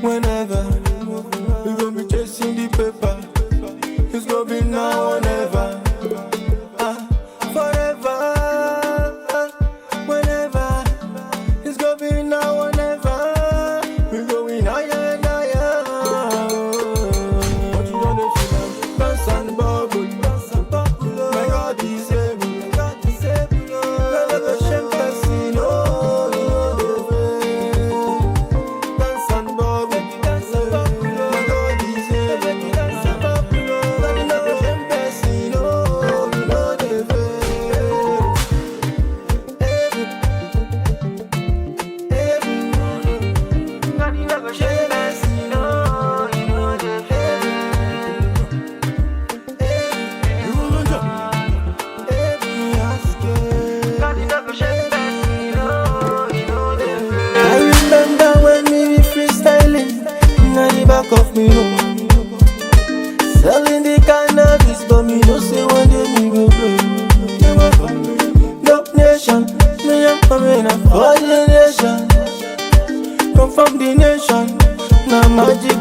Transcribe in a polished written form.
Whenever we gon' be chasing the paper, it's gonna be now or never. Forever, whenever, it's gonna be now or never. We going higher and higher. What you gonna feel? Dance and bubble, my God is able. Never shame person, oh, dance and bubble, my God is able. Never shame person, oh, you know the I remember when we be freestyling in the back of me room, selling the cannabis, but me no say one day me go blow. Dope nation, me am coming up for the nation, come from the nation, now magic.